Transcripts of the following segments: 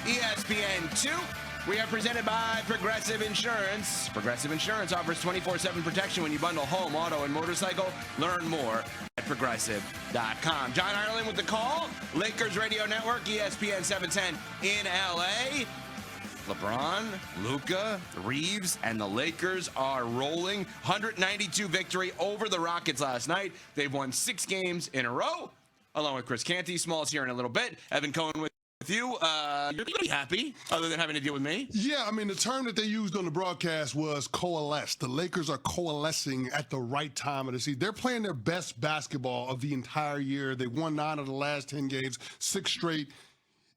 ESPN2. We are presented by Progressive Insurance. Progressive Insurance offers 24/7 protection when you bundle home, auto, and motorcycle. Learn more at progressive.com. John Ireland with the call. Lakers Radio Network, ESPN 710 in LA. LeBron, Luka, Reeves, and the Lakers are rolling. 192 victory over the Rockets last night. They've won 6 games in a row, along with Chris Canty. Small's here in a little bit. Evan Cohen with you. You're going to be happy, other than having to deal with me. Yeah, I mean, the term that they used on the broadcast was coalesce. The Lakers are coalescing at the right time of the season. They're playing their best basketball of the entire year. They won 9 of the last 10 games, 6 straight.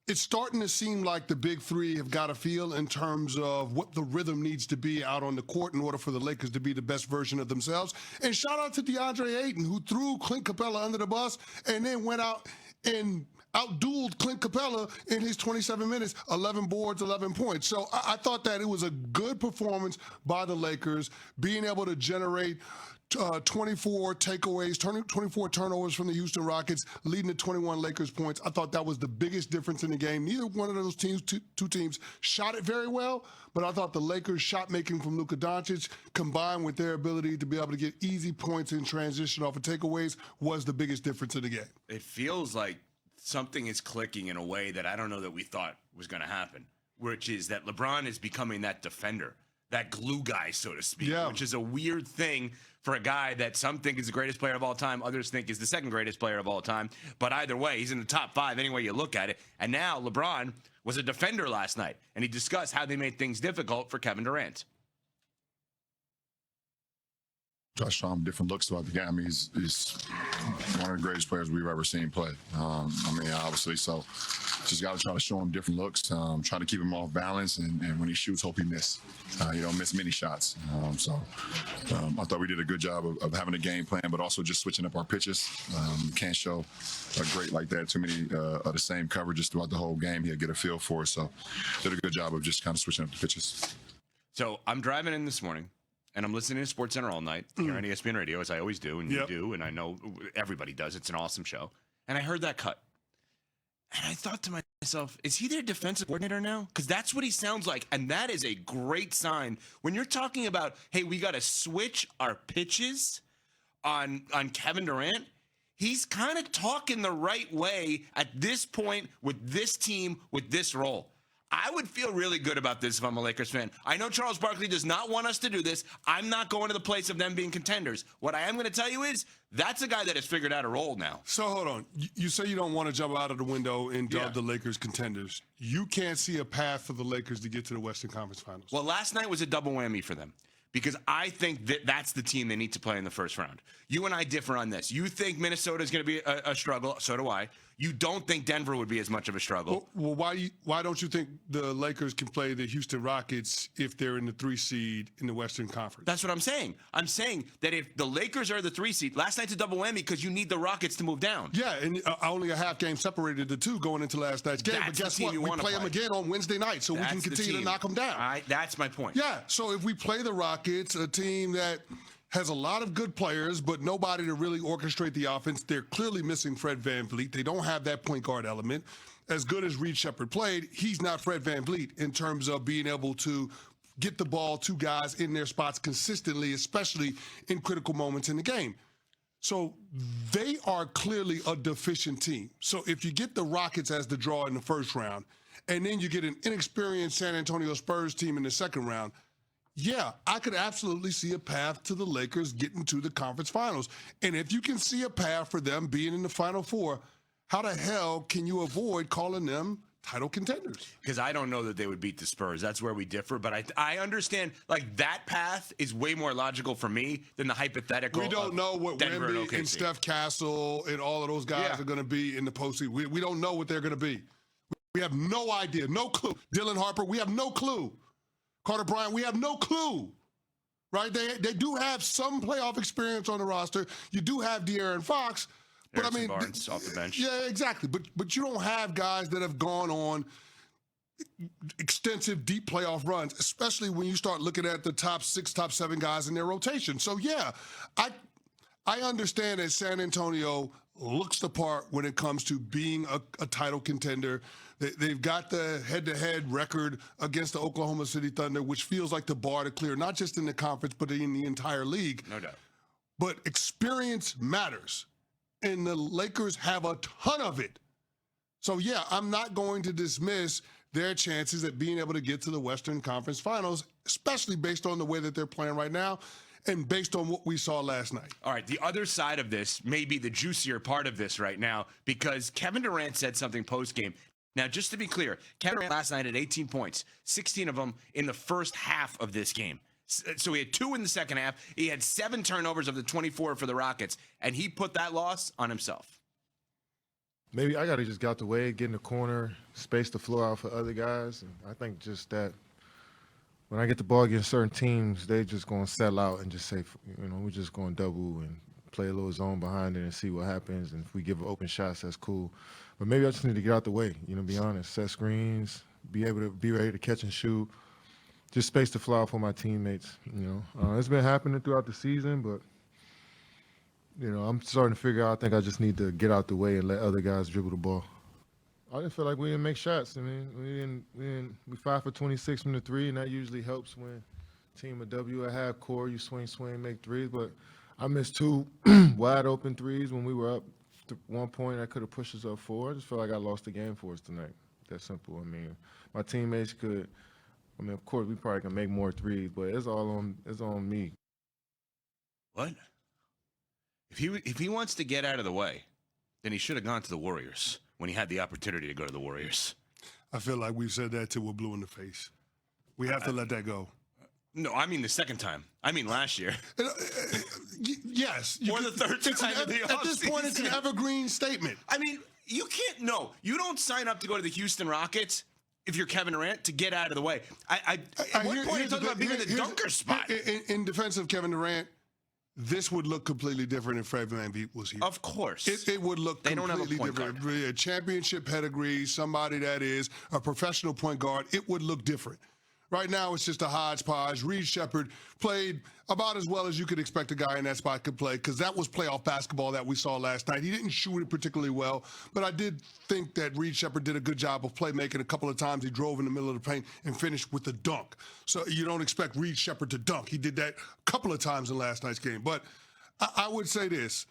It's starting to seem like the big three have got a feel in terms of what the rhythm needs to be out on the court in order for the Lakers to be the best version of themselves. And shout out to DeAndre Ayton, who threw Clint Capella under the bus and then went out and outdueled Clint Capella in his 27 minutes, 11 boards, 11 points. So I thought that it was a good performance by the Lakers, being able to generate 24 takeaways, 24 turnovers from the Houston Rockets, leading to 21 Lakers points. I thought that was the biggest difference in the game. Neither one of those teams, two teams, shot it very well, but I thought the Lakers' shot making from Luka Doncic, combined with their ability to be able to get easy points in transition off of takeaways, was the biggest difference in the game. It feels like something is clicking in a way that I don't know that we thought was going to happen, which is that LeBron is becoming that defender, that glue guy, so to speak, which is a weird thing for a guy that some think is the greatest player of all time, others think is the second greatest player of all time. But either way, he's in the top 5 any way you look at it. And now LeBron was a defender last night, and he discussed how they made things difficult for Kevin Durant. Josh saw him different looks throughout the game. He's one of the greatest players we've ever seen play. Obviously, so just got to try to show him different looks, try to keep him off balance, and when he shoots, hope he miss. You don't miss many shots. I thought we did a good job of having a game plan, but also just switching up our pitches. Can't show a great like that too many of the same coverages throughout the whole game. He'll get a feel for it. So did a good job of just kind of switching up the pitches. So I'm driving in this morning, and I'm listening to SportsCenter all night here on ESPN Radio, as I always do, and you do, and I know everybody does. It's an awesome show. And I heard that cut. And I thought to myself, is he their defensive coordinator now? Because that's what he sounds like, and that is a great sign. When you're talking about, hey, we got to switch our pitches on Kevin Durant, he's kind of talking the right way at this point with this team, with this role. I would feel really good about this if I'm a Lakers fan. I know Charles Barkley does not want us to do this. I'm not going to the place of them being contenders. What I am going to tell you is that's a guy that has figured out a role now. So hold on. You say you don't want to jump out of the window and dub the Lakers contenders. You can't see a path for the Lakers to get to the Western Conference Finals. Well, last night was a double whammy for them, because I think that's the team they need to play in the first round. You and I differ on this. You think Minnesota is going to be a struggle. So do I. You don't think Denver would be as much of a struggle. Well, why don't you think the Lakers can play the Houston Rockets if they're in the 3 seed in the Western Conference? That's what I'm saying. I'm saying that if the Lakers are the 3 seed, last night's a double whammy because you need the Rockets to move down. Yeah, and only a half game separated the two going into last night's game. But guess what? We play them again on Wednesday night, so we can continue to knock them down. That's my point. Yeah, so if we play the Rockets, a team that has a lot of good players, but nobody to really orchestrate the offense. They're clearly missing Fred VanVleet. They don't have that point guard element. As good as Reed Shepherd played, he's not Fred VanVleet in terms of being able to get the ball to guys in their spots consistently, especially in critical moments in the game. So they are clearly a deficient team. So if you get the Rockets as the draw in the first round, and then you get an inexperienced San Antonio Spurs team in the second round, yeah, I could absolutely see a path to the Lakers getting to the conference finals. And if you can see a path for them being in the Final Four, how the hell can you avoid calling them title contenders? Because I don't know that they would beat the Spurs. That's where we differ. But I understand, like, that path is way more logical for me than the hypothetical. We don't know what Denver Wemby and Steph Castle and all of those guys are going to be in the postseason. We don't know what they're going to be. We have no idea, no clue. Dylan Harper, we have no clue. Carter Bryant, we have no clue, right? They do have some playoff experience on the roster. You do have De'Aaron Fox, but Harrison Barnes off the bench. Yeah, exactly. But you don't have guys that have gone on extensive, deep playoff runs, especially when you start looking at the top 6, top 7 guys in their rotation. So yeah, I understand that San Antonio looks the part when it comes to being a title contender. They've got the head-to-head record against the Oklahoma City Thunder, which feels like the bar to clear, not just in the conference, but in the entire league. No doubt. But experience matters, and the Lakers have a ton of it. So, yeah, I'm not going to dismiss their chances at being able to get to the Western Conference Finals, especially based on the way that they're playing right now and based on what we saw last night. All right, the other side of this may be the juicier part of this right now, because Kevin Durant said something post-game. Now, just to be clear, Kevin Durant last night had 18 points, 16 of them in the first half of this game. So he had 2 in the second half. He had 7 turnovers of the 24 for the Rockets, and he put that loss on himself. Maybe I got to just get out the way, get in the corner, space the floor out for other guys. And I think just that when I get the ball against certain teams, they just going to settle out and just say, we're just going to double and play a little zone behind it and see what happens. And if we give open shots, that's cool. But maybe I just need to get out the way, be honest, set screens, be ready to catch and shoot, just space the floor out for my teammates. It's been happening throughout the season, but I'm starting to figure out, I think I just need to get out the way and let other guys dribble the ball. I didn't feel like we didn't make shots. We 5 for 26 from the 3, and that usually helps when team of W at half court, you swing, make threes. But I missed 2 wide open threes when we were up to 1 point. I could have pushed us up 4. I just feel like I lost the game for us tonight. That simple. My teammates could. Of course, we probably can make more threes, but it's on me. What? If he wants to get out of the way, then he should have gone to the Warriors when he had the opportunity to go to the Warriors. I feel like we've said that till we're blue in the face. We have to let that go. No, I mean the second time. I mean last year. Yes. Or the third time in the At this point, it's an evergreen statement. You can't. No, you don't sign up to go to the Houston Rockets if you're Kevin Durant to get out of the way. At one point, you're talking about being in the dunker spot. In defense of Kevin Durant, this would look completely different if Fred VanVleet was here. Of course. It would look completely different. A championship pedigree, somebody that is a professional point guard, it would look different. Right now, it's just a hodgepodge. Reed Sheppard played about as well as you could expect a guy in that spot could play, because that was playoff basketball that we saw last night. He didn't shoot it particularly well, but I did think that Reed Sheppard did a good job of playmaking. A couple of times he drove in the middle of the paint and finished with a dunk. So you don't expect Reed Sheppard to dunk. He did that a couple of times in last night's game. But I would say this.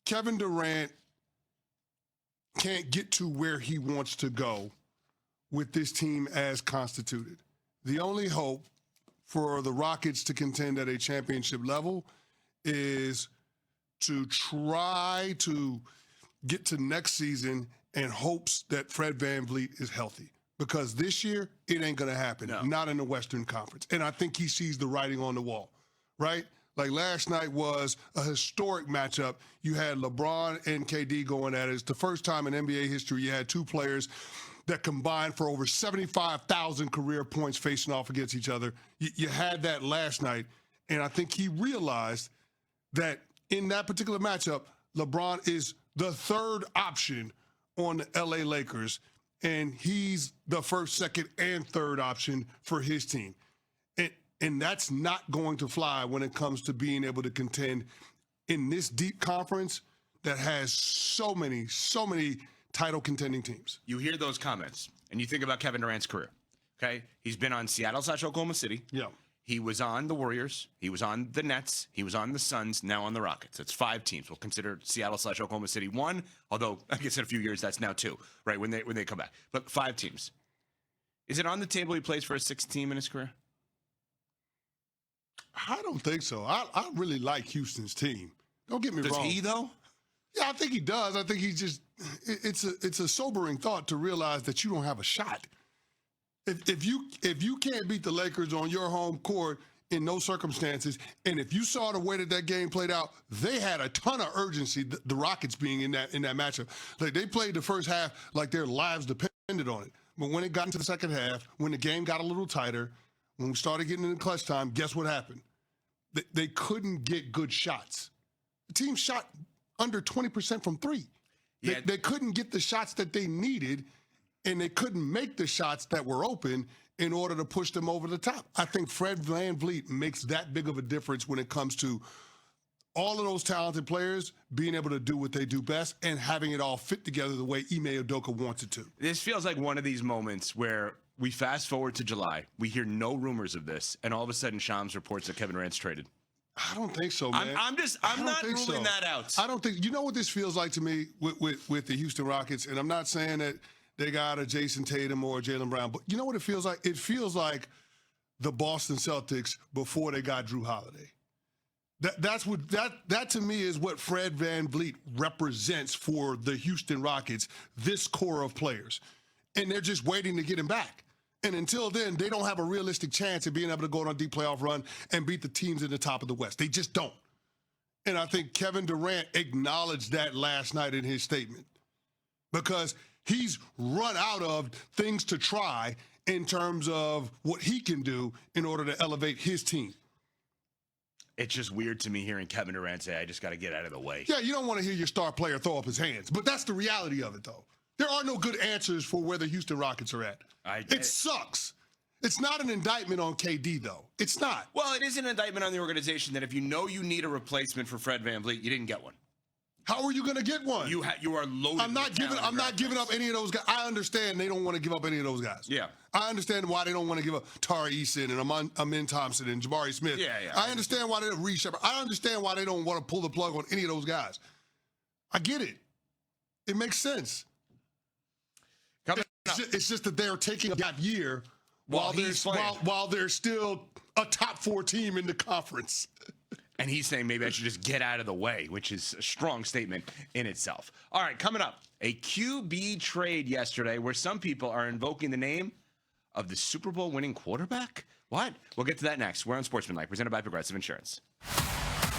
Kevin Durant can't get to where he wants to go with this team as constituted. The only hope for the Rockets to contend at a championship level is to try to get to next season in hopes that Fred VanVleet is healthy. Because this year, it ain't going to happen. No. Not in the Western Conference. And I think he sees the writing on the wall, right? Like last night was a historic matchup. You had LeBron and KD going at it. It's the first time in NBA history you had 2 players that combined for over 75,000 career points facing off against each other. You had that last night, and I think he realized that in that particular matchup, LeBron is the 3rd option on the LA Lakers, and he's the 1st, 2nd, and 3rd option for his team. And that's not going to fly when it comes to being able to contend in this deep conference that has so many title contending teams. You hear those comments, and you think about Kevin Durant's career, okay? He's been on Seattle/Oklahoma City. Yeah. He was on the Warriors. He was on the Nets. He was on the Suns, now on the Rockets. It's 5 teams. We'll consider Seattle/Oklahoma City 1, although I guess in a few years that's now 2, right, when they come back. But 5 teams. Is it on the table he plays for a 6th team in his career? I don't think so. I really like Houston's team. Don't get me wrong. Does he, though? Yeah, I think he does. I think he's just it's a sobering thought to realize that you don't have a shot. If you can't beat the Lakers on your home court in those circumstances, and if you saw the way that game played out, they had a ton of urgency, the Rockets being in that matchup. Like, they played the first half like their lives depended on it. But when it got into the second half, when the game got a little tighter, when we started getting into clutch time, guess what happened? They couldn't get good shots. The team shot under 20% from 3. Yeah. They couldn't get the shots that they needed, and they couldn't make the shots that were open in order to push them over the top. I think Fred VanVleet makes that big of a difference when it comes to all of those talented players being able to do what they do best and having it all fit together the way Ime Udoka wants it to. This feels like one of these moments where we fast forward to July, we hear no rumors of this, and all of a sudden Shams reports that Kevin Durant's traded. I don't think so, man. I'm not ruling that out. I don't think, you know what this feels like to me with the Houston Rockets, and I'm not saying that they got a Jason Tatum or a Jaylen Brown, but you know what it feels like? It feels like the Boston Celtics before they got Drew Holiday. That to me is what Fred VanVleet represents for the Houston Rockets, this core of players. And they're just waiting to get him back. And until then, they don't have a realistic chance of being able to go on a deep playoff run and beat the teams in the top of the West. They just don't. And I think Kevin Durant acknowledged that last night in his statement because he's run out of things to try in terms of what he can do in order to elevate his team. It's just weird to me hearing Kevin Durant say, I just got to get out of the way. Yeah, you don't want to hear your star player throw up his hands, but that's the reality of it, though. There are no good answers for where the Houston Rockets are at. It sucks. It's not an indictment on KD, though. It's not. Well, it is an indictment on the organization that if you know you need a replacement for Fred VanVleet, you didn't get one. How are you going to get one? You are loaded. I'm not giving up any of those guys. I understand they don't want to give up any of those guys. Yeah. I understand why they don't want to give up Tari Eason and Amin Thompson and Jabari Smith. Yeah. I understand why they don't Reed Shepard. I understand why they don't want to pull the plug on any of those guys. I get it. It makes sense. It's just that they're taking a gap year while they're still a top 4 team in the conference. And he's saying maybe I should just get out of the way, which is a strong statement in itself. All right, coming up, a QB trade yesterday where some people are invoking the name of the Super Bowl winning quarterback. What? We'll get to that next. We're on Sportsmanlike, presented by Progressive Insurance.